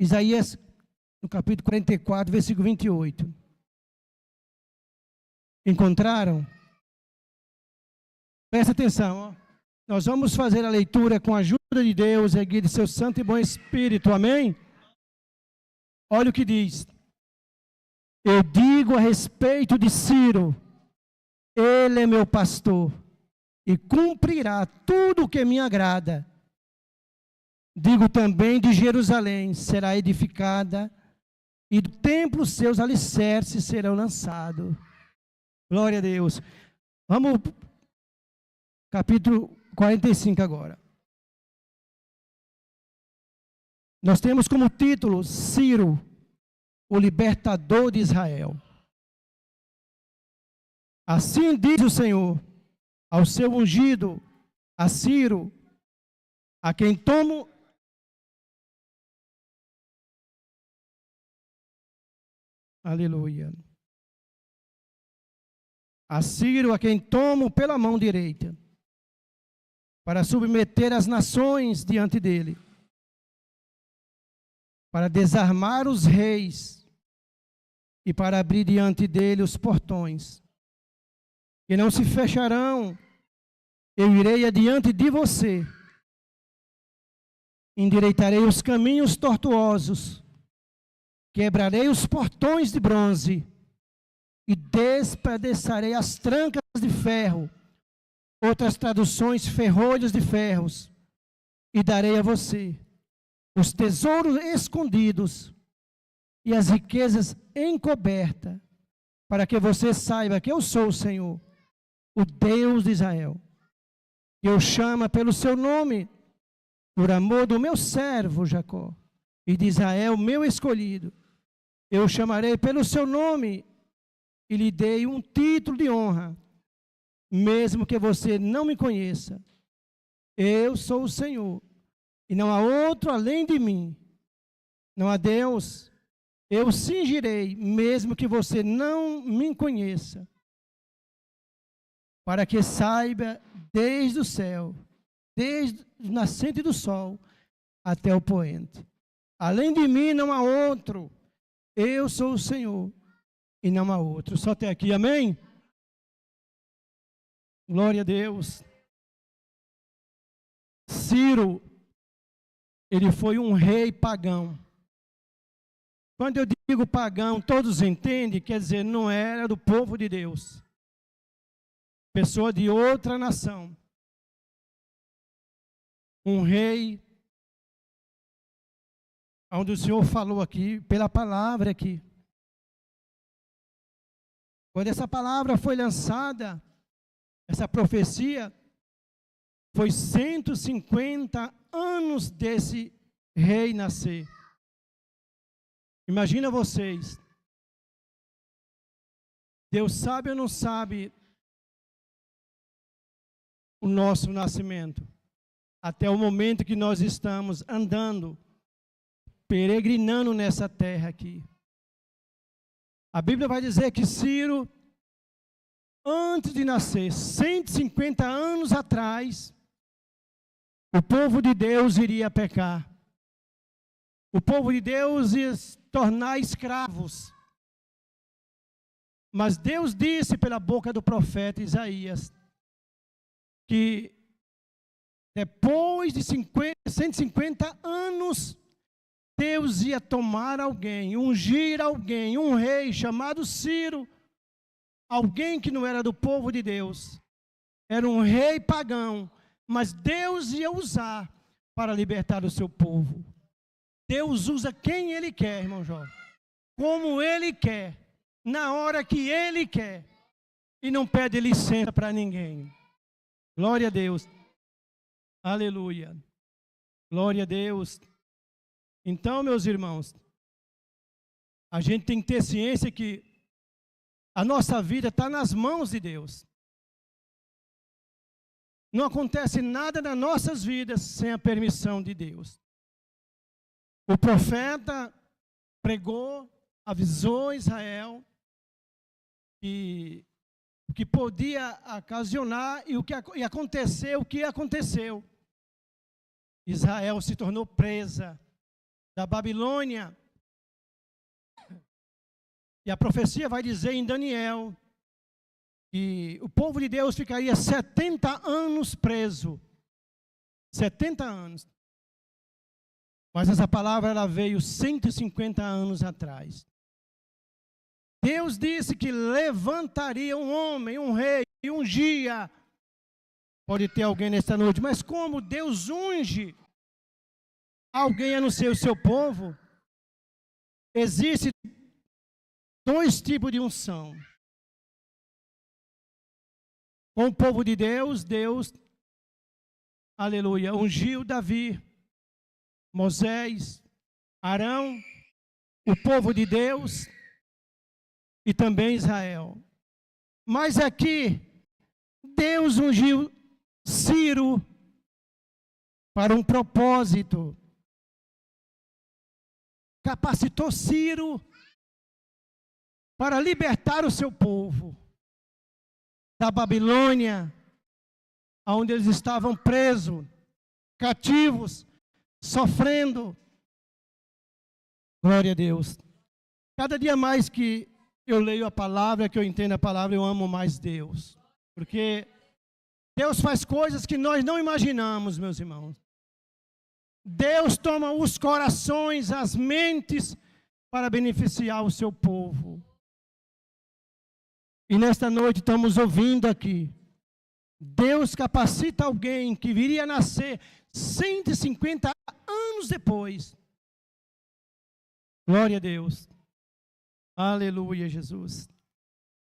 Isaías, no capítulo 44, versículo 28. Encontraram? Presta atenção, ó. Nós vamos fazer a leitura com a ajuda de Deus e guia de seu santo e bom Espírito, amém? Olha o que diz. Eu digo a respeito de Ciro, ele é meu pastor, e cumprirá tudo o que me agrada. Digo também de Jerusalém, será edificada, e do templo seus alicerces serão lançados. Glória a Deus. Vamos, capítulo 45 agora. Nós temos como título, Ciro, o libertador de Israel. Assim diz o Senhor, ao seu ungido, a Ciro, a quem tomo... Aleluia. A Ciro, a quem tomo pela mão direita, para submeter as nações diante dele, para desarmar os reis e para abrir diante dele os portões, que não se fecharão. Eu irei adiante de você, endireitarei os caminhos tortuosos, quebrarei os portões de bronze e despedaçarei as trancas de ferro. Outras traduções, ferrolhos de ferros, e darei a você os tesouros escondidos e as riquezas encobertas, para que você saiba que eu sou o Senhor, o Deus de Israel, que eu chamo pelo seu nome, por amor do meu servo Jacó, e de Israel, meu escolhido. Eu chamarei pelo seu nome e lhe dei um título de honra, mesmo que você não me conheça. Eu sou o Senhor, e não há outro além de mim. Não há Deus. Eu cingirei, mesmo que você não me conheça, para que saiba desde o céu, desde o nascente do sol até o poente. Além de mim não há outro. Eu sou o Senhor e não há outro. Só até aqui, amém? Glória a Deus. Ciro, ele foi um rei pagão. Quando eu digo pagão, todos entendem, quer dizer, não era do povo de Deus. Pessoa de outra nação. Um rei, onde o Senhor falou aqui, pela palavra aqui. Quando essa palavra foi lançada, essa profecia, foi 150 anos desse rei nascer. Imagina vocês. Deus sabe ou não sabe o nosso nascimento? Até o momento que nós estamos andando, peregrinando nessa terra aqui. A Bíblia vai dizer que Ciro, antes de nascer, 150 anos atrás, o povo de Deus iria pecar. O povo de Deus ia se tornar escravos. Mas Deus disse pela boca do profeta Isaías que depois de 150 anos, Deus ia tomar alguém, ungir alguém, um rei chamado Ciro, alguém que não era do povo de Deus, era um rei pagão, mas Deus ia usar para libertar o seu povo. Deus usa quem Ele quer, irmão Jorge, como Ele quer, na hora que Ele quer, e não pede licença para ninguém. Glória a Deus. Aleluia. Glória a Deus. Então, meus irmãos, a gente tem que ter ciência que a nossa vida está nas mãos de Deus. Não acontece nada nas nossas vidas sem a permissão de Deus. O profeta pregou, avisou a Israel que podia ocasionar e aconteceu o que aconteceu. Israel se tornou presa da Babilônia. E a profecia vai dizer em Daniel que o povo de Deus ficaria 70 anos preso. 70 anos. Mas essa palavra ela veio 150 anos atrás. Deus disse que levantaria um homem, um rei, e ungia. Pode ter alguém nesta noite, mas como Deus unge alguém a não ser o seu povo, existem dois tipos de unção. Com o povo de Deus, Deus, aleluia, ungiu Davi, Moisés, Arão, o povo de Deus e também Israel. Mas aqui, Deus ungiu Ciro para um propósito. Capacitou Ciro para libertar o seu povo da Babilônia, onde eles estavam presos, cativos, sofrendo. Glória a Deus. Cada dia mais que eu leio a palavra, que eu entendo a palavra, eu amo mais Deus. Porque Deus faz coisas que nós não imaginamos, meus irmãos. Deus toma os corações, as mentes, para beneficiar o seu povo. E nesta noite estamos ouvindo aqui. Deus capacita alguém que viria a nascer 150 anos depois. Glória a Deus. Aleluia, Jesus.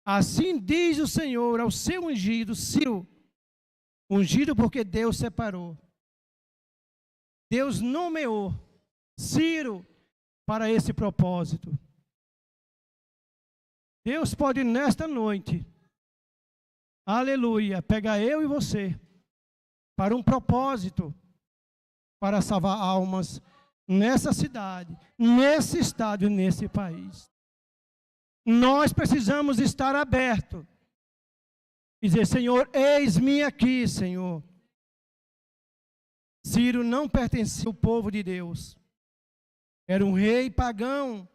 Assim diz o Senhor ao seu ungido, Ciro. Ungido porque Deus separou. Deus nomeou Ciro para esse propósito. Deus pode nesta noite, aleluia, pegar eu e você para um propósito, para salvar almas nessa cidade, nesse estado e nesse país. Nós precisamos estar abertos e dizer, Senhor, eis-me aqui, Senhor. Ciro não pertencia ao povo de Deus. Era um rei pagão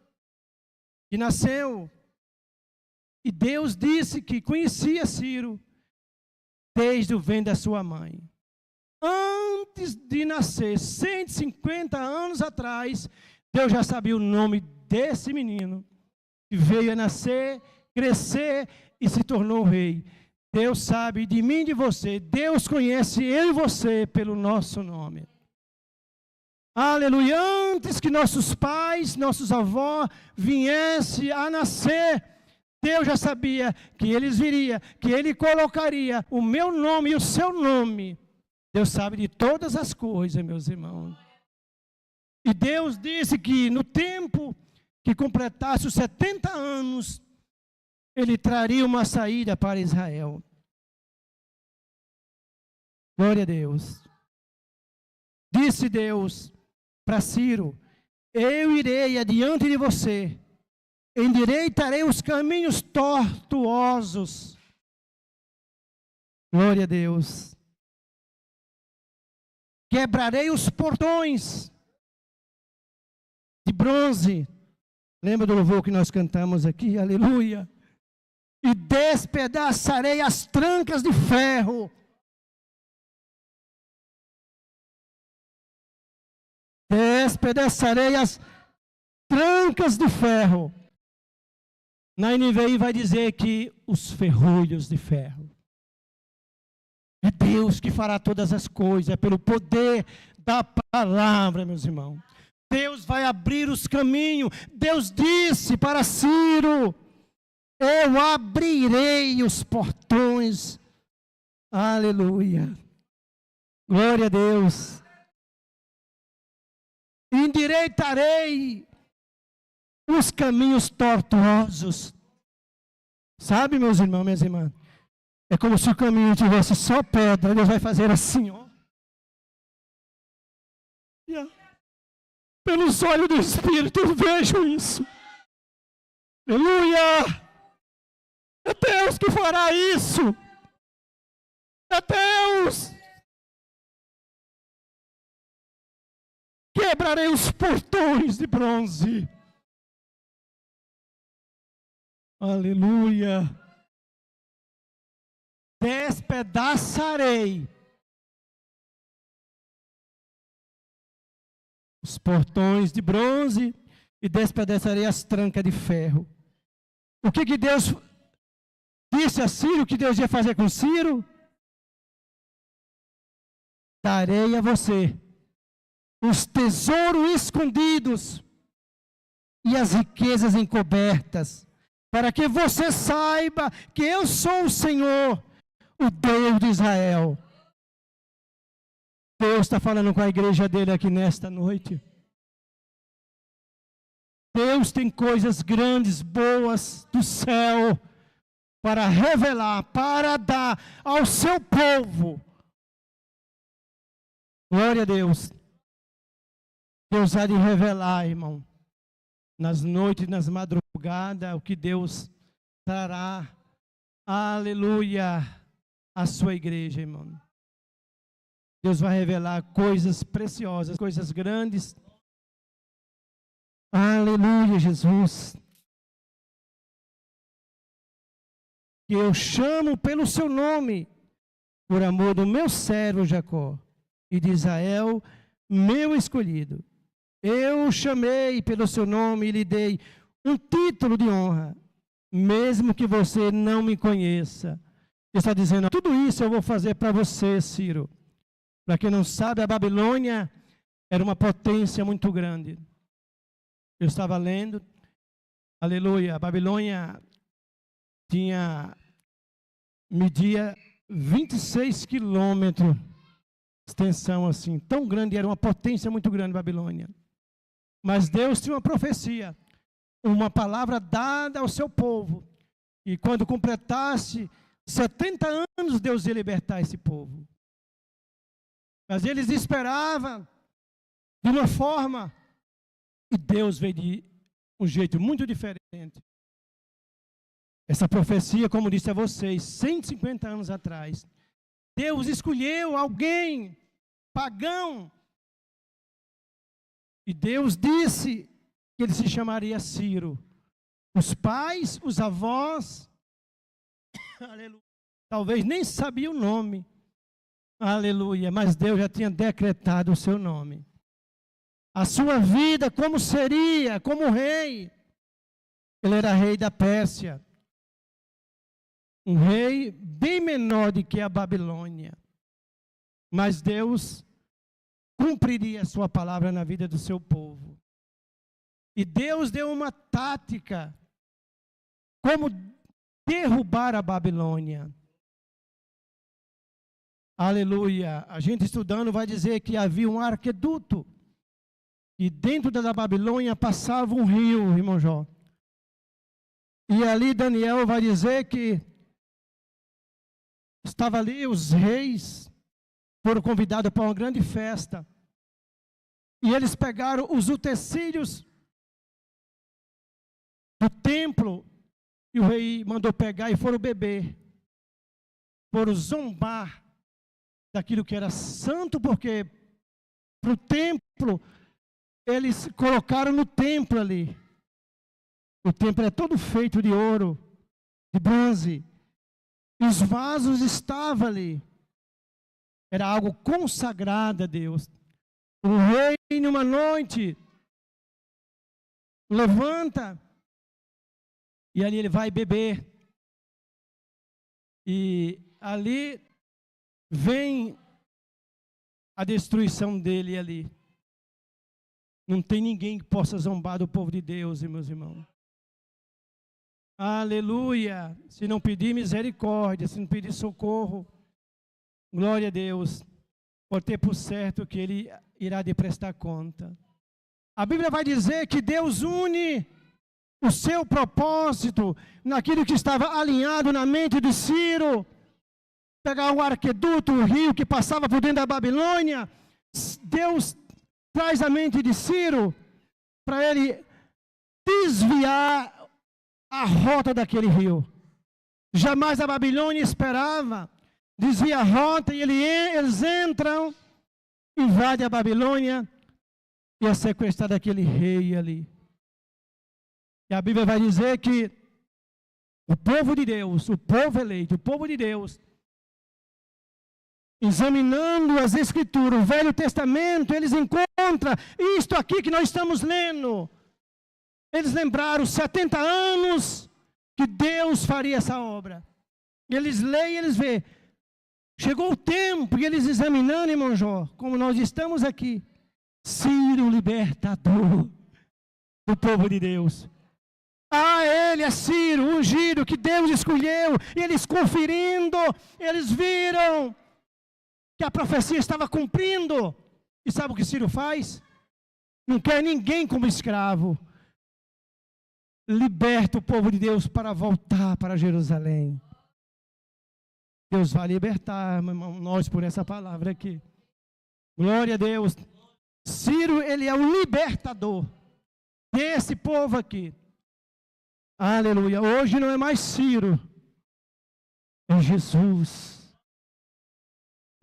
que nasceu. E Deus disse que conhecia Ciro desde o ventre da sua mãe. Antes de nascer, 150 anos atrás, Deus já sabia o nome desse menino, que veio a nascer, crescer e se tornou rei. Deus sabe de mim e de você. Deus conhece eu e você pelo nosso nome. Aleluia. Antes que nossos pais, nossos avós viessem a nascer, Deus já sabia que eles viriam, que Ele colocaria o meu nome e o seu nome. Deus sabe de todas as coisas, meus irmãos. E Deus disse que no tempo que completasse os 70 anos, Ele traria uma saída para Israel. Glória a Deus. Disse Deus para Ciro, eu irei adiante de você, endireitarei os caminhos tortuosos. Glória a Deus. Quebrarei os portões de bronze. Lembra do louvor que nós cantamos aqui? Aleluia. E despedaçarei as trancas de ferro. Despedaçarei as trancas de ferro. Na NVI vai dizer que os ferrolhos de ferro. É Deus que fará todas as coisas, é pelo poder da palavra, meus irmãos. Deus vai abrir os caminhos. Deus disse para Ciro, eu abrirei os portões. Aleluia. Glória a Deus. Endireitarei os caminhos tortuosos. Sabe, meus irmãos, minhas irmãs? É como se o caminho tivesse só pedra. Deus vai fazer assim, ó. Pelos olhos do Espírito eu vejo isso. Aleluia! É Deus que fará isso. É Deus. quebrarei os portões de bronze. Aleluia. Despedaçarei os portões de bronze e despedaçarei as trancas de ferro. O que Deus disse a Ciro? O que Deus ia fazer com Ciro? Darei a você os tesouros escondidos e as riquezas encobertas, para que você saiba que eu sou o Senhor, o Deus de Israel. Deus está falando com a igreja dele aqui nesta noite. Deus tem coisas grandes, boas do céu para revelar, para dar ao seu povo. Glória a Deus. Deus há de revelar, irmão, nas noites, nas madrugadas, o que Deus trará, aleluia, à sua igreja, irmão. Deus vai revelar coisas preciosas, coisas grandes. Aleluia, Jesus. Que eu chamo pelo seu nome, por amor do meu servo Jacó, e de Israel, meu escolhido. Eu o chamei pelo seu nome e lhe dei um título de honra, mesmo que você não me conheça. Ele está dizendo, tudo isso eu vou fazer para você, Ciro. Para quem não sabe, a Babilônia era uma potência muito grande. Eu estava lendo, aleluia, a Babilônia media 26 quilômetros de extensão assim, tão grande, era uma potência muito grande a Babilônia. Mas Deus tinha uma profecia, uma palavra dada ao seu povo, e quando completasse 70 anos, Deus ia libertar esse povo. Mas eles esperavam de uma forma, e Deus veio de um jeito muito diferente. Essa profecia, como disse a vocês, 150 anos atrás, Deus escolheu alguém pagão, e Deus disse que ele se chamaria Ciro. Os pais, os avós, aleluia, talvez nem sabiam o nome, aleluia, mas Deus já tinha decretado o seu nome. A sua vida, como seria, como rei. Ele era rei da Pérsia. Um rei bem menor do que a Babilônia. Mas Deus cumpriria a sua palavra na vida do seu povo. E Deus deu uma tática como derrubar a Babilônia. Aleluia. A gente estudando vai dizer que havia um arqueduto. E dentro da Babilônia passava um rio, irmão Jó. E ali Daniel vai dizer que estava ali, os reis foram convidados para uma grande festa. E eles pegaram os utensílios do templo, e o rei mandou pegar e foram beber. Foram zombar daquilo que era santo, porque para o templo, eles colocaram no templo ali. O templo é todo feito de ouro, de bronze. E os vasos estavam ali. Era algo consagrado a Deus. O rei, numa noite, levanta, e ali ele vai beber. E ali vem a destruição dele ali. Não tem ninguém que possa zombar do povo de Deus, meus irmãos. Aleluia. Se não pedir misericórdia, se não pedir socorro, glória a Deus, por ter por certo que ele irá de prestar conta. A Bíblia vai dizer que Deus une o seu propósito naquilo que estava alinhado na mente de Ciro. Pegar o arqueduto, o rio que passava por dentro da Babilônia, Deus traz a mente de Ciro para ele desviar a rota daquele rio. Jamais a Babilônia esperava, desvia a rota, e eles entram, invadem a Babilônia, ia sequestrar aquele rei ali. E a Bíblia vai dizer que o povo de Deus, o povo eleito, o povo de Deus, examinando as Escrituras, o Velho Testamento, eles encontram isto aqui que nós estamos lendo. Eles lembraram 70 anos que Deus faria essa obra. E eles leem e eles veem. Chegou o tempo, e eles examinando, irmão Jó, como nós estamos aqui, Ciro, libertador do povo de Deus. Ele é Ciro, ungido, que Deus escolheu. E eles conferindo, eles viram que a profecia estava cumprindo. E sabe o que Ciro faz? Não quer ninguém como escravo. Liberta o povo de Deus para voltar para Jerusalém. Deus vai libertar, meu irmão, nós por essa palavra aqui. Glória a Deus. Ciro, ele é o libertador desse povo aqui. Aleluia. Hoje não é mais Ciro, é Jesus.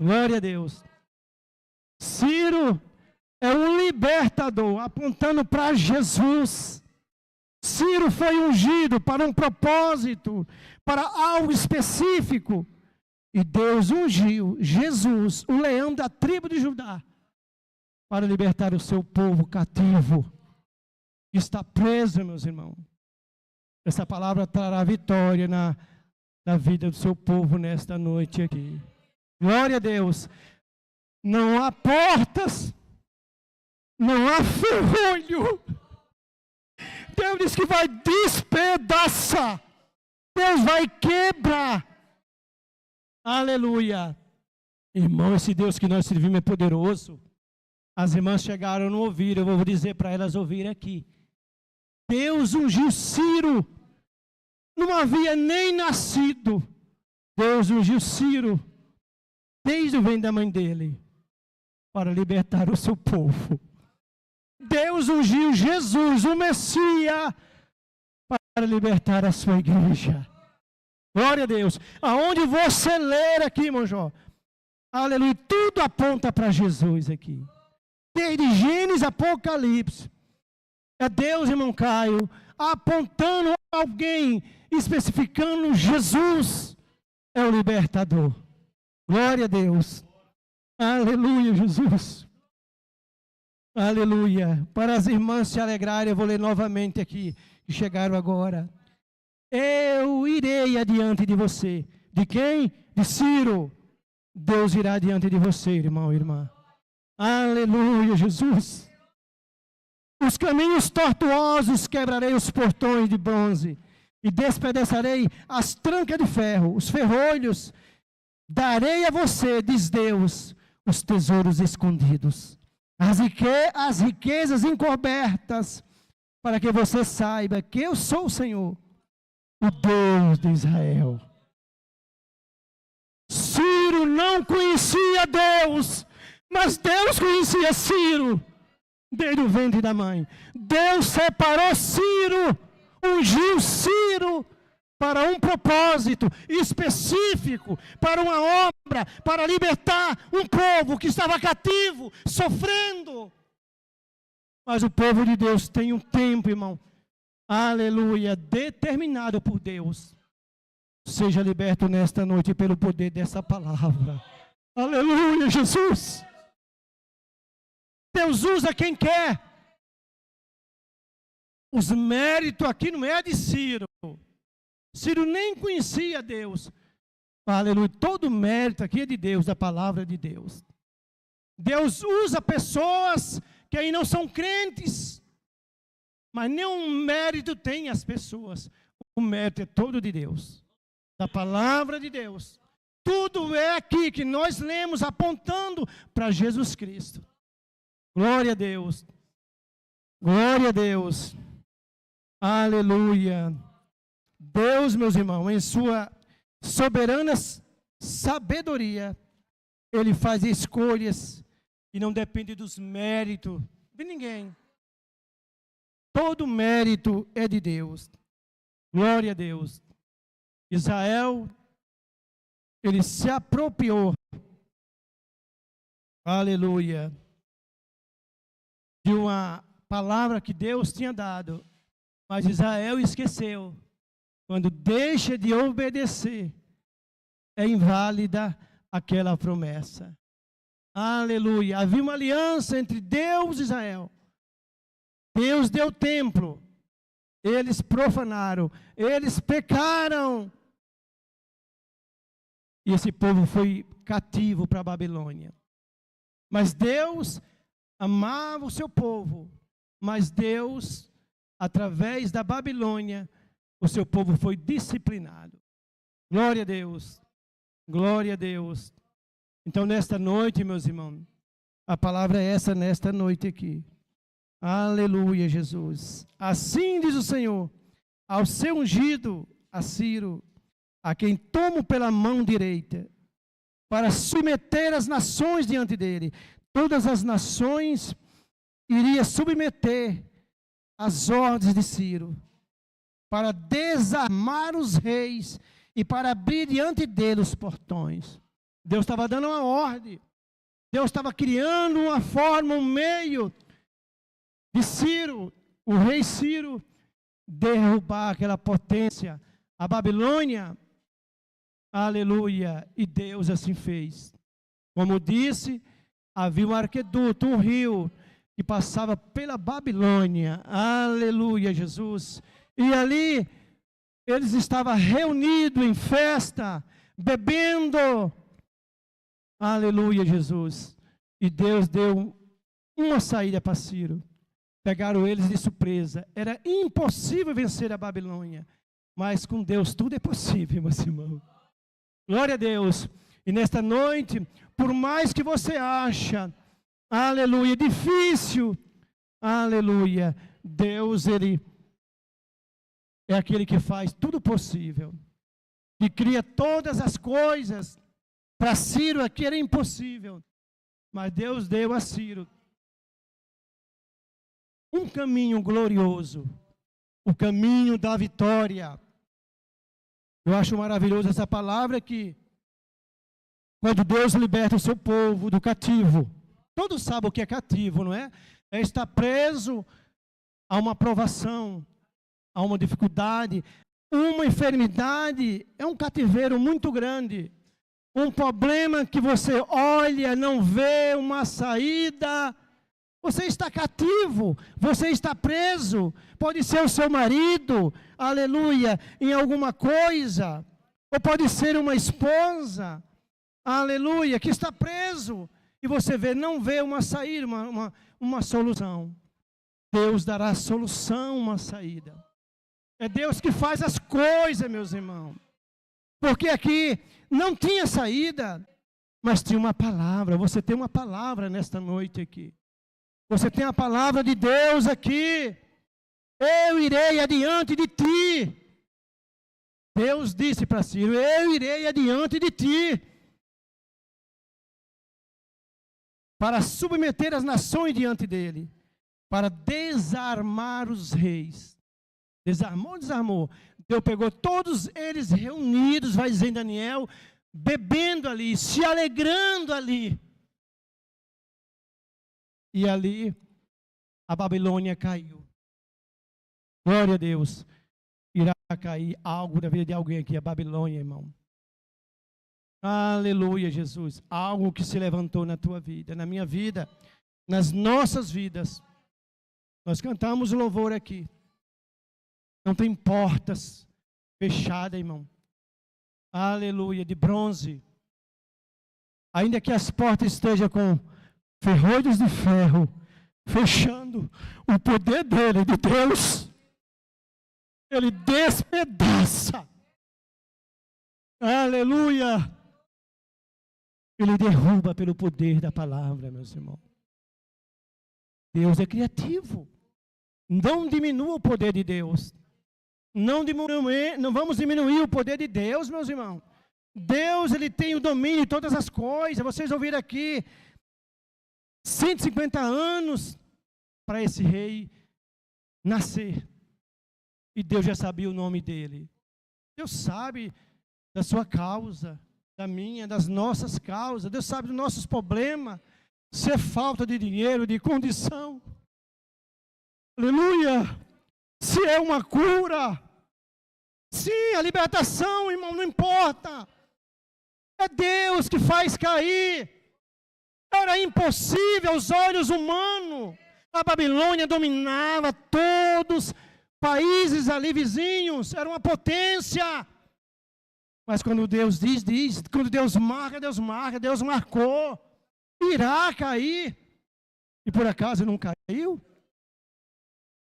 Glória a Deus. Ciro é um libertador, apontando para Jesus. Ciro foi ungido para um propósito, para algo específico. E Deus ungiu Jesus, o leão da tribo de Judá, para libertar o seu povo cativo, que está preso, meus irmãos. Essa palavra trará vitória na vida do seu povo nesta noite aqui. Glória a Deus. Não há portas, não há ferrolho. Deus diz que vai despedaçar. Deus vai quebrar. Aleluia. Irmão, esse Deus que nós servimos é poderoso. As irmãs chegaram a não ouvir, eu vou dizer para elas ouvirem aqui. Deus ungiu Ciro. Não havia nem nascido. Deus ungiu Ciro, desde o ventre da mãe dele, para libertar o seu povo. Deus ungiu Jesus, o Messias, para libertar a sua igreja. Glória a Deus. Aonde você ler aqui, irmão Jó, aleluia, tudo aponta para Jesus aqui. Desde Gênesis, Apocalipse. É Deus, irmão Caio, apontando alguém, especificando Jesus é o libertador. Glória a Deus. Aleluia, Jesus. Aleluia. Para as irmãs se alegrarem, eu vou ler novamente aqui, que chegaram agora. Eu irei adiante de você. De quem? De Ciro. Deus irá adiante de você, irmão e irmã. Aleluia, Jesus. Os caminhos tortuosos quebrarei os portões de bronze e despedaçarei as trancas de ferro, os ferrolhos. Darei a você, diz Deus, os tesouros escondidos, as riquezas encobertas, para que você saiba que eu sou o Senhor, o Deus de Israel. Ciro não conhecia Deus, mas Deus conhecia Ciro desde o ventre da mãe. Deus separou Ciro, ungiu Ciro para um propósito específico, para uma obra, para libertar um povo que estava cativo, sofrendo. Mas o povo de Deus tem um tempo, irmão, aleluia, determinado por Deus. Seja liberto nesta noite pelo poder dessa palavra. Aleluia, Jesus. Deus usa quem quer. Os méritos aqui não é de Ciro. Ciro nem conhecia Deus. Aleluia. Todo mérito aqui é de Deus, da palavra de Deus. Deus usa pessoas que aí não são crentes, mas nenhum mérito tem as pessoas. O mérito é todo de Deus, da palavra de Deus. Tudo é aqui que nós lemos apontando para Jesus Cristo. Glória a Deus. Glória a Deus. Aleluia. Deus, meus irmãos, em sua soberana sabedoria, Ele faz escolhas e não depende dos méritos de ninguém. Todo mérito é de Deus. Glória a Deus. Israel, ele se apropriou, aleluia, de uma palavra que Deus tinha dado, mas Israel esqueceu. Quando deixa de obedecer, é inválida aquela promessa. Aleluia. Havia uma aliança entre Deus e Israel. Deus deu o templo. Eles profanaram. Eles pecaram. E esse povo foi cativo para a Babilônia. Mas Deus amava o seu povo. Mas Deus, através da Babilônia, o seu povo foi disciplinado. Glória a Deus. Glória a Deus. Então, nesta noite, meus irmãos, a palavra é essa nesta noite aqui. Aleluia, Jesus. Assim diz o Senhor, ao seu ungido, a Ciro, a quem tomo pela mão direita, para submeter as nações diante dele. Todas as nações iria submeter as ordens de Ciro, para desarmar os reis e para abrir diante dele os portões. Deus estava dando uma ordem. Deus estava criando uma forma, um meio de Ciro, o rei Ciro, derrubar aquela potência, a Babilônia. Aleluia. E Deus assim fez. Como disse, havia um arqueduto, um rio, que passava pela Babilônia. Aleluia, Jesus. E ali, eles estavam reunidos em festa, bebendo. Aleluia, Jesus. E Deus deu uma saída para Ciro. Pegaram eles de surpresa. Era impossível vencer a Babilônia. Mas com Deus tudo é possível, meus irmãos. Glória a Deus. E nesta noite, por mais que você acha, aleluia, difícil, aleluia, Deus, Ele é aquele que faz tudo possível. Que cria todas as coisas. Para Ciro aqui era impossível, mas Deus deu a Ciro um caminho glorioso, o caminho da vitória. Eu acho maravilhoso essa palavra que, quando Deus liberta o seu povo do cativo, todos sabem o que é cativo, não é? É estar preso a uma provação, a uma dificuldade, uma enfermidade, é um cativeiro muito grande. Um problema que você olha, não vê uma saída. Você está cativo, você está preso. Pode ser o seu marido, aleluia, em alguma coisa. Ou pode ser uma esposa, aleluia, que está preso. E você não vê uma saída, uma solução. Deus dará solução, uma saída. É Deus que faz as coisas, meus irmãos. Porque aqui não tinha saída, mas tinha uma palavra. Você tem uma palavra nesta noite aqui. Você tem a palavra de Deus aqui. Eu irei adiante de ti. Deus disse para Ciro, eu irei adiante de ti, para submeter as nações diante dele, para desarmar os reis. Desarmou, desarmou. Deus pegou todos eles reunidos, vai dizer em Daniel, bebendo ali, se alegrando ali. E ali a Babilônia caiu. Glória a Deus. Irá cair algo na vida de alguém aqui, a Babilônia, irmão. Aleluia, Jesus. Algo que se levantou na tua vida, na minha vida, nas nossas vidas. Nós cantamos o louvor aqui. Não tem portas fechadas, irmão. Aleluia, de bronze. Ainda que as portas estejam com ferrolhos de ferro, fechando, o poder dele, de Deus, ele despedaça. Aleluia. Ele derruba pelo poder da palavra, meus irmãos. Deus é criativo. Não diminua o poder de Deus. Não vamos diminuir o poder de Deus, meus irmãos. Deus, ele tem o domínio de todas as coisas. Vocês ouviram aqui 150 anos para esse rei nascer. E Deus já sabia o nome dele. Deus sabe da sua causa, da minha, das nossas causas. Deus sabe dos nossos problemas. Se é falta de dinheiro, de condição. Aleluia! Se é uma cura, sim, a libertação, irmão, não importa. É Deus que faz cair. Era impossível aos olhos humanos. A Babilônia dominava todos os países ali vizinhos, era uma potência. Mas quando Deus diz, quando Deus marca, Deus marcou. Irá cair. E por acaso não caiu?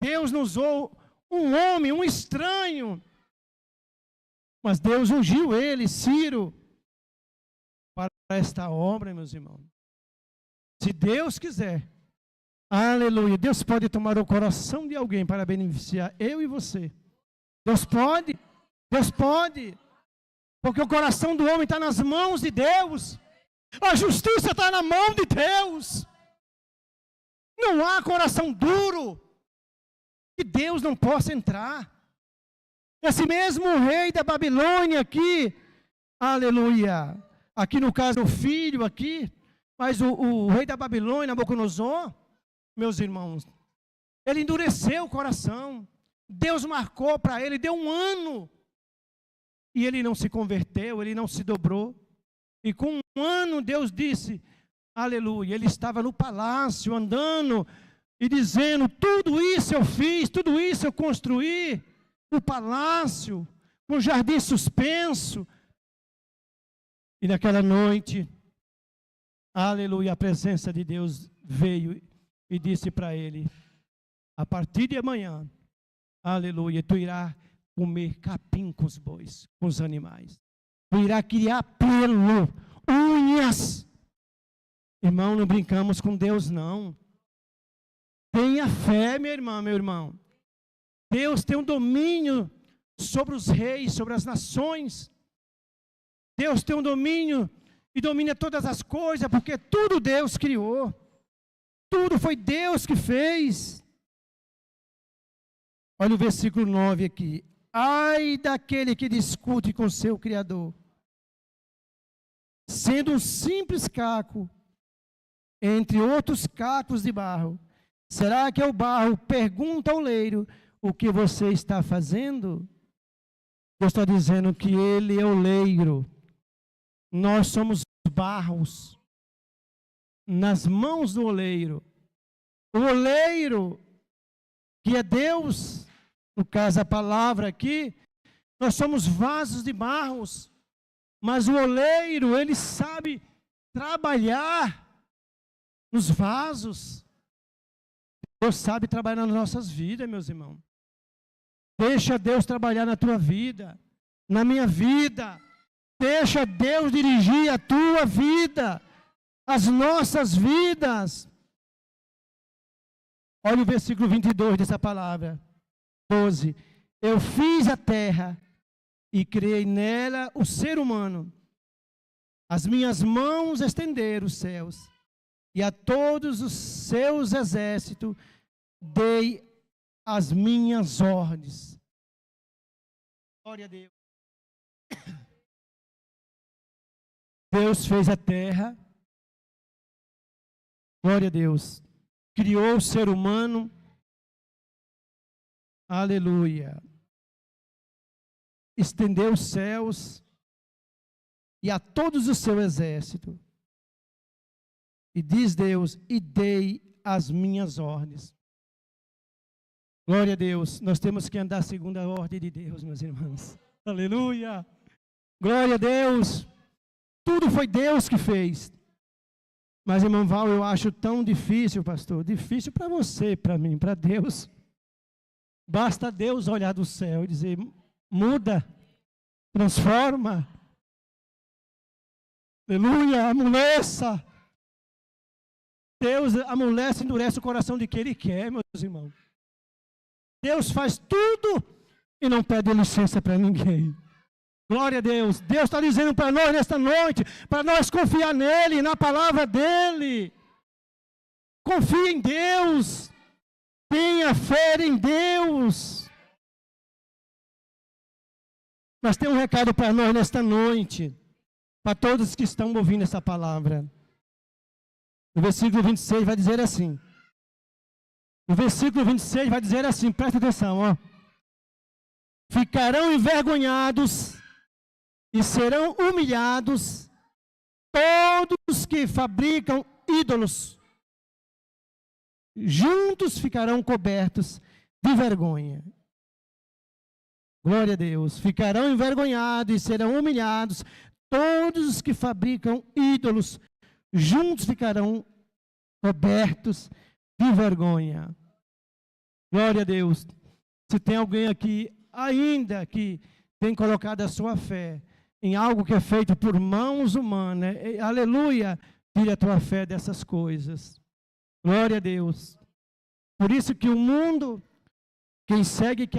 Deus não usou um homem, um estranho. Mas Deus ungiu ele, Ciro, para esta obra, meus irmãos. Se Deus quiser, aleluia, Deus pode tomar o coração de alguém para beneficiar eu e você. Deus pode, porque o coração do homem está nas mãos de Deus. A justiça está na mão de Deus. Não há coração duro que Deus não possa entrar. Esse mesmo rei da Babilônia aqui, aleluia, aqui no caso o filho aqui, mas o rei da Babilônia, Nabucodonosor, meus irmãos, ele endureceu o coração. Deus marcou para ele, deu um ano, e ele não se converteu, ele não se dobrou. E com um ano Deus disse, aleluia, ele estava no palácio andando e dizendo, tudo isso eu fiz, tudo isso eu construí, o palácio, com o jardim suspenso. E naquela noite, aleluia, a presença de Deus veio e disse para ele, a partir de amanhã, aleluia, tu irás comer capim com os bois, com os animais. Tu irás criar pelo, unhas. Irmão, não brincamos com Deus, não. Tenha fé, minha irmã, meu irmão. Deus tem um domínio sobre os reis, sobre as nações. Deus tem um domínio e domina todas as coisas, porque tudo Deus criou. Tudo foi Deus que fez. Olha o versículo 9 aqui. Ai daquele que discute com seu Criador, sendo um simples caco entre outros cacos de barro. Será que o barro pergunta ao oleiro, o que você está fazendo? Deus está dizendo que Ele é o oleiro. Nós somos barros nas mãos do oleiro. O oleiro, que é Deus, no caso a palavra aqui, nós somos vasos de barros, mas o oleiro, ele sabe trabalhar nos vasos. Deus sabe trabalhar nas nossas vidas, meus irmãos. Deixa Deus trabalhar na tua vida, na minha vida. Deixa Deus dirigir a tua vida, as nossas vidas. Olha o versículo 22 dessa palavra. 12. Eu fiz a terra e criei nela o ser humano. As minhas mãos estenderam os céus e a todos os seus exércitos dei as minhas ordens. Glória a Deus. Deus fez a terra. Glória a Deus. Criou o ser humano. Aleluia. Estendeu os céus e a todos o seu exército. E diz Deus, e dei as minhas ordens. Glória a Deus. Nós temos que andar segundo a ordem de Deus, meus irmãos. Aleluia. Glória a Deus. Tudo foi Deus que fez. Mas, irmão Val, eu acho tão difícil, pastor. Difícil para você, para mim, para Deus. Basta Deus olhar do céu e dizer, muda, transforma. Aleluia, amoleça. Deus amolece, endurece o coração de quem Ele quer, meus irmãos. Deus faz tudo e não pede licença para ninguém. Glória a Deus. Deus está dizendo para nós nesta noite, para nós confiar nele, na palavra dele. Confie em Deus. Tenha fé em Deus. Mas tem um recado para nós nesta noite, para todos que estão ouvindo essa palavra. No versículo 26 vai dizer assim: O versículo 26 vai dizer assim, presta atenção, ó. Ficarão envergonhados e serão humilhados todos que fabricam ídolos. Juntos ficarão cobertos de vergonha. Glória a Deus. Ficarão envergonhados e serão humilhados todos os que fabricam ídolos. Juntos ficarão cobertos de vergonha. Glória a Deus. Se tem alguém aqui ainda que tem colocado a sua fé em algo que é feito por mãos humanas, aleluia, tire a tua fé dessas coisas. Glória a Deus. Por isso que o mundo, quem segue que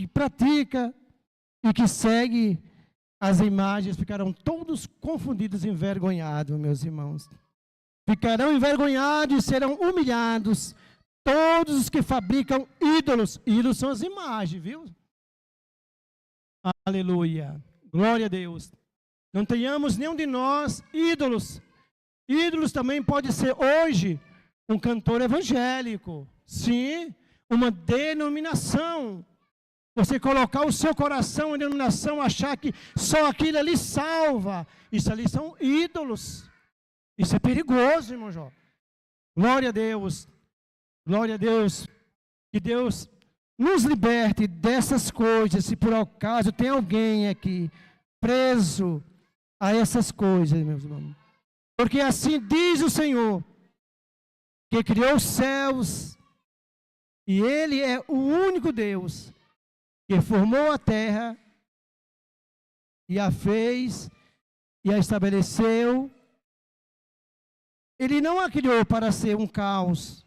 pratica e que segue as imagens, ficarão todos confundidos e envergonhados, meus irmãos. Ficarão envergonhados e serão humilhados todos os que fabricam ídolos. Ídolos são as imagens, viu? Aleluia. Glória a Deus. Não tenhamos nenhum de nós ídolos. Ídolos também pode ser hoje um cantor evangélico. Sim, uma denominação. Você colocar o seu coração em denominação, achar que só aquilo ali salva. Isso ali são ídolos. Isso é perigoso, irmão Jó. Glória a Deus. Glória a Deus. Que Deus nos liberte dessas coisas. Se por acaso tem alguém aqui preso a essas coisas, meus irmãos. Porque assim diz o Senhor, que criou os céus, e Ele é o único Deus que formou a terra e a fez e a estabeleceu. Ele não a criou para ser um caos,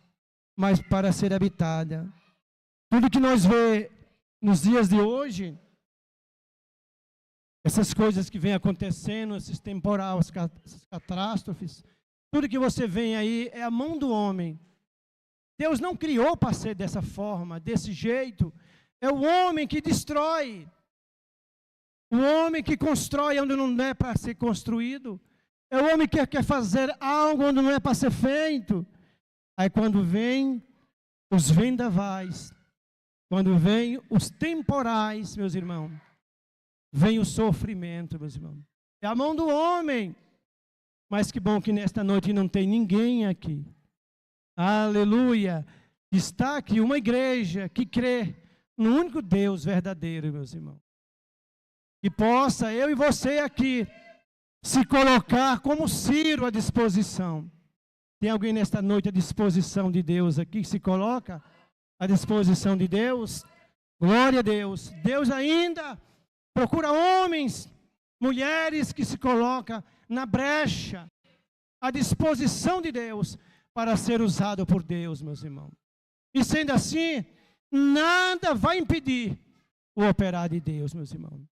mas para ser habitada. Tudo que nós vemos nos dias de hoje, essas coisas que vêm acontecendo, esses temporais, essas catástrofes, tudo que você vê aí é a mão do homem. Deus não criou para ser dessa forma, desse jeito. É o homem que destrói. O homem que constrói onde não é para ser construído. É o homem que quer fazer algo onde não é para ser feito. Aí quando vem os vendavais, quando vem os temporais, meus irmãos, vem o sofrimento, meus irmãos. É a mão do homem. Mas que bom que nesta noite não tem ninguém aqui. Aleluia. Está aqui uma igreja que crê no único Deus verdadeiro, meus irmãos. Que possa eu e você aqui se colocar como Ciro à disposição. Tem alguém nesta noite à disposição de Deus aqui que se coloca à disposição de Deus? Glória a Deus. Deus ainda procura homens, mulheres que se colocam na brecha, à disposição de Deus, para ser usado por Deus, meus irmãos. E sendo assim, nada vai impedir o operar de Deus, meus irmãos.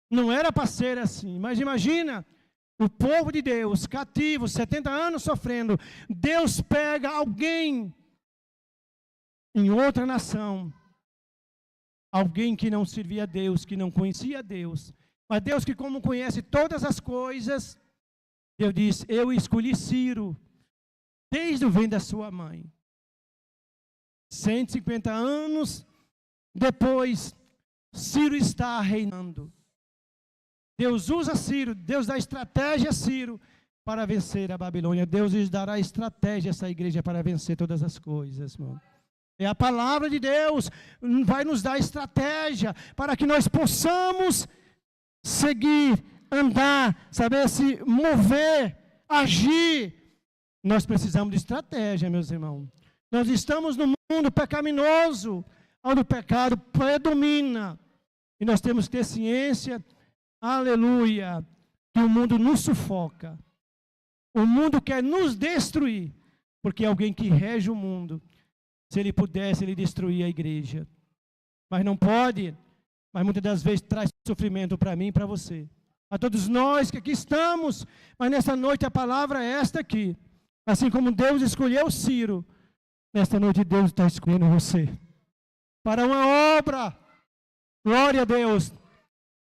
Não era para ser assim, mas imagina, o povo de Deus, cativo, 70 anos sofrendo, Deus pega alguém em outra nação, alguém que não servia a Deus, que não conhecia a Deus, mas Deus que como conhece todas as coisas, Deus diz, eu escolhi Ciro, desde o ventre da sua mãe. 150 anos depois, Ciro está reinando. Deus usa Ciro, Deus dá estratégia a Ciro para vencer a Babilônia. Deus lhes dará estratégia a essa igreja para vencer todas as coisas, irmão. É a palavra de Deus, vai nos dar estratégia para que nós possamos seguir, andar, saber se mover, agir. Nós precisamos de estratégia, meus irmãos. Nós estamos num mundo pecaminoso, onde o pecado predomina. E nós temos que ter ciência, aleluia, que o mundo nos sufoca. O mundo quer nos destruir, porque é alguém que rege o mundo. Se ele pudesse, ele destruía a igreja. Mas não pode, mas muitas das vezes traz sofrimento para mim e para você. A todos nós que aqui estamos, mas nessa noite a palavra é esta aqui. Assim como Deus escolheu Ciro, nesta noite Deus está escolhendo você. Para uma obra, glória a Deus.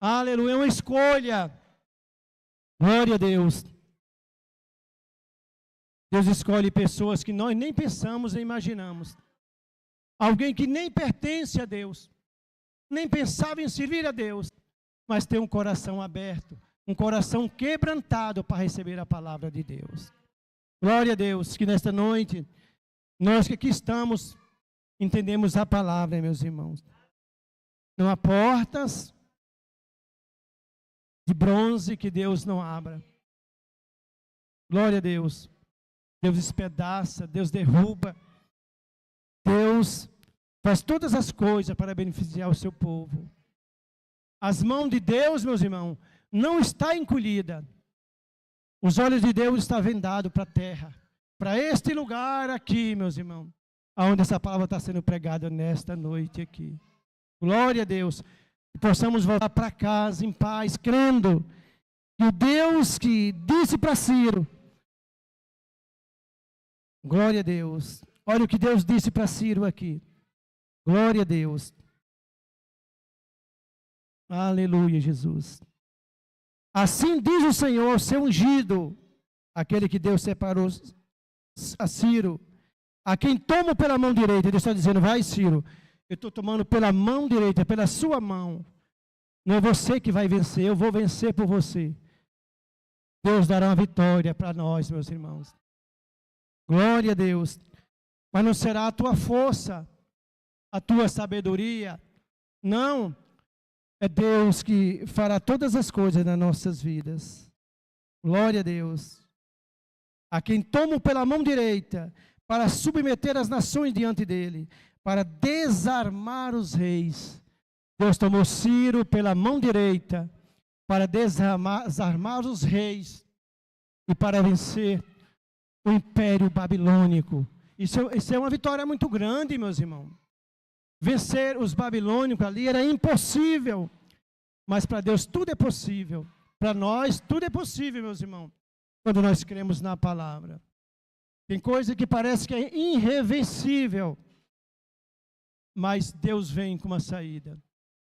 Aleluia, é uma escolha. Glória a Deus. Deus escolhe pessoas que nós nem pensamos nem imaginamos. Alguém que nem pertence a Deus, nem pensava em servir a Deus, mas tem um coração aberto, um coração quebrantado para receber a palavra de Deus. Glória a Deus, que nesta noite, nós que aqui estamos, entendemos a palavra, meus irmãos. Não há portas de bronze que Deus não abra. Glória a Deus. Deus despedaça, Deus derruba. Deus faz todas as coisas para beneficiar o seu povo. As mãos de Deus, meus irmãos, não está encolhida. Os olhos de Deus estão vendados para a terra. Para este lugar aqui, meus irmãos. Onde essa palavra está sendo pregada nesta noite aqui. Glória a Deus. Que possamos voltar para casa em paz, crendo que o Deus que disse para Ciro. Glória a Deus. Olha o que Deus disse para Ciro aqui. Glória a Deus. Aleluia, Jesus. Assim diz o Senhor, seu ungido, aquele que Deus separou a Ciro, a quem tomo pela mão direita. Ele está dizendo, vai Ciro, eu estou tomando pela mão direita, pela sua mão. Não é você que vai vencer, eu vou vencer por você. Deus dará uma vitória para nós, meus irmãos. Glória a Deus. Mas não será a tua força, a tua sabedoria. Não. É Deus que fará todas as coisas nas nossas vidas. Glória a Deus. A quem tomo pela mão direita, para submeter as nações diante dele, para desarmar os reis. Deus tomou Ciro pela mão direita, para desarmar os reis e para vencer o império babilônico. Isso é uma vitória muito grande, meus irmãos. Vencer os babilônicos ali era impossível, mas para Deus tudo é possível. Para nós tudo é possível, meus irmãos, quando nós cremos na palavra. Tem coisa que parece que é irreversível, mas Deus vem com uma saída.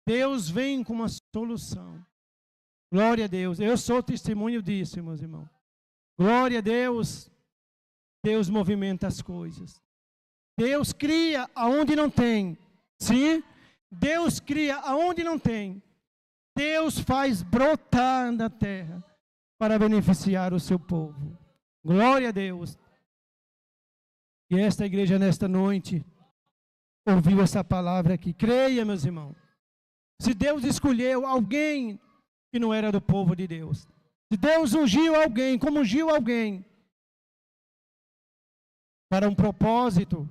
Deus vem com uma solução. Glória a Deus. Eu sou testemunho disso, meus irmãos. Glória a Deus. Deus movimenta as coisas. Deus cria aonde não tem. Sim, Deus cria aonde não tem. Deus faz brotar na terra para beneficiar o seu povo. Glória a Deus. E esta igreja nesta noite ouviu essa palavra aqui. Creia, meus irmãos. Se Deus escolheu alguém que não era do povo de Deus, se Deus ungiu alguém, como ungiu alguém para um propósito,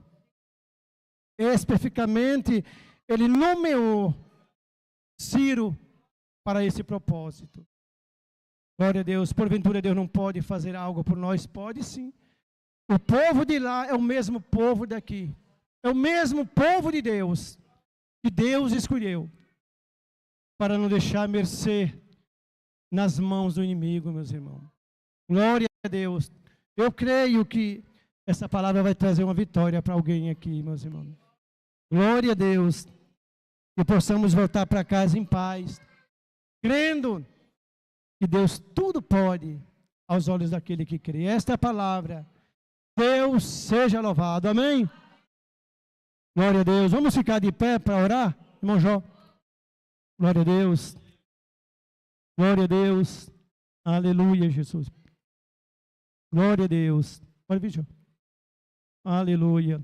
especificamente, ele nomeou Ciro para esse propósito. Glória a Deus. Porventura Deus não pode fazer algo por nós? Pode sim. O povo de lá é o mesmo povo daqui. É o mesmo povo de Deus, que Deus escolheu, para não deixar mercê nas mãos do inimigo, meus irmãos. Glória a Deus. Eu creio que essa palavra vai trazer uma vitória para alguém aqui, meus irmãos. Glória a Deus. Que possamos voltar para casa em paz, crendo que Deus tudo pode aos olhos daquele que crê. Esta é a palavra. Deus seja louvado. Amém? Glória a Deus. Vamos ficar de pé para orar, irmão Jó. Glória a Deus. Glória a Deus. Aleluia, Jesus. Glória a Deus. Pode vir, Jó. Aleluia.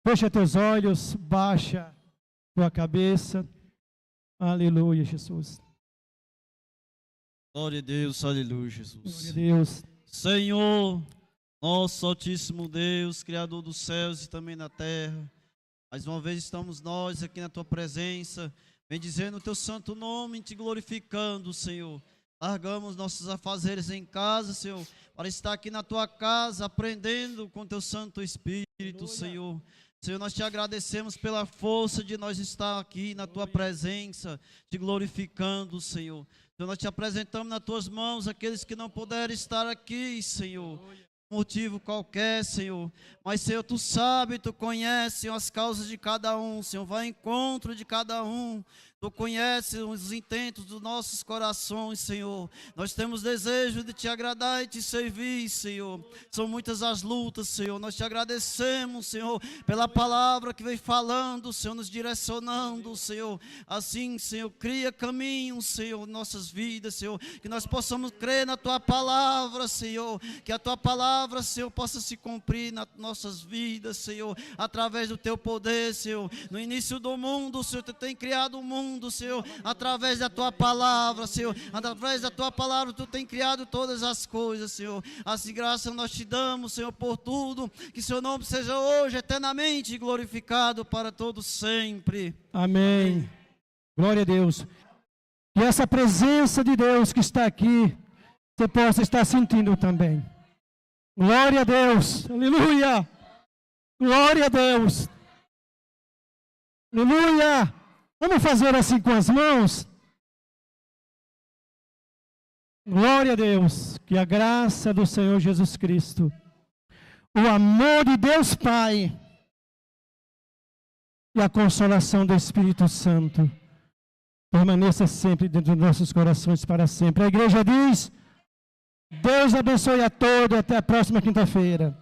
Fecha teus olhos, baixa tua cabeça. Aleluia, Jesus. Glória a Deus, aleluia, Jesus. Glória a Deus. Senhor, nosso Altíssimo Deus, Criador dos céus e também da terra, mais uma vez estamos nós aqui na Tua presença, bendizendo o Teu santo nome, Te glorificando, Senhor. Largamos nossos afazeres em casa, Senhor, para estar aqui na Tua casa, aprendendo com Teu Santo Espírito, Senhor. Senhor, nós Te agradecemos pela força de nós estar aqui na Tua presença, Te glorificando, Senhor. Senhor, nós Te apresentamos nas Tuas mãos aqueles que não puderam estar aqui, Senhor, por motivo qualquer, Senhor. Mas, Senhor, Tu sabe, Tu conhece, Senhor, as causas de cada um, Senhor. Vai ao encontro de cada um. Tu conheces os intentos dos nossos corações, Senhor. Nós temos desejo de te agradar e te servir, Senhor. São muitas as lutas, Senhor. Nós te agradecemos, Senhor, pela palavra que vem falando, Senhor, nos direcionando, Senhor. Assim, Senhor, cria caminhos, Senhor, em nossas vidas, Senhor. Que nós possamos crer na tua palavra, Senhor. Que a tua palavra, Senhor, possa se cumprir nas nossas vidas, Senhor. Através do teu poder, Senhor. No início do mundo, Senhor, tu tem criado o mundo, Senhor, através da tua palavra, Senhor, através da tua palavra, tu tem criado todas as coisas, Senhor. Assim, graça nós te damos, Senhor, por tudo, que seu nome seja hoje eternamente glorificado para todos sempre. Amém. Glória a Deus. Que essa presença de Deus que está aqui, você possa estar sentindo também. Glória a Deus. Aleluia. Glória a Deus. Aleluia. Vamos fazer assim com as mãos? Glória a Deus, que a graça do Senhor Jesus Cristo, o amor de Deus Pai e a consolação do Espírito Santo permaneça sempre dentro dos nossos corações para sempre. A igreja diz: Deus abençoe a todos, até a próxima quinta-feira.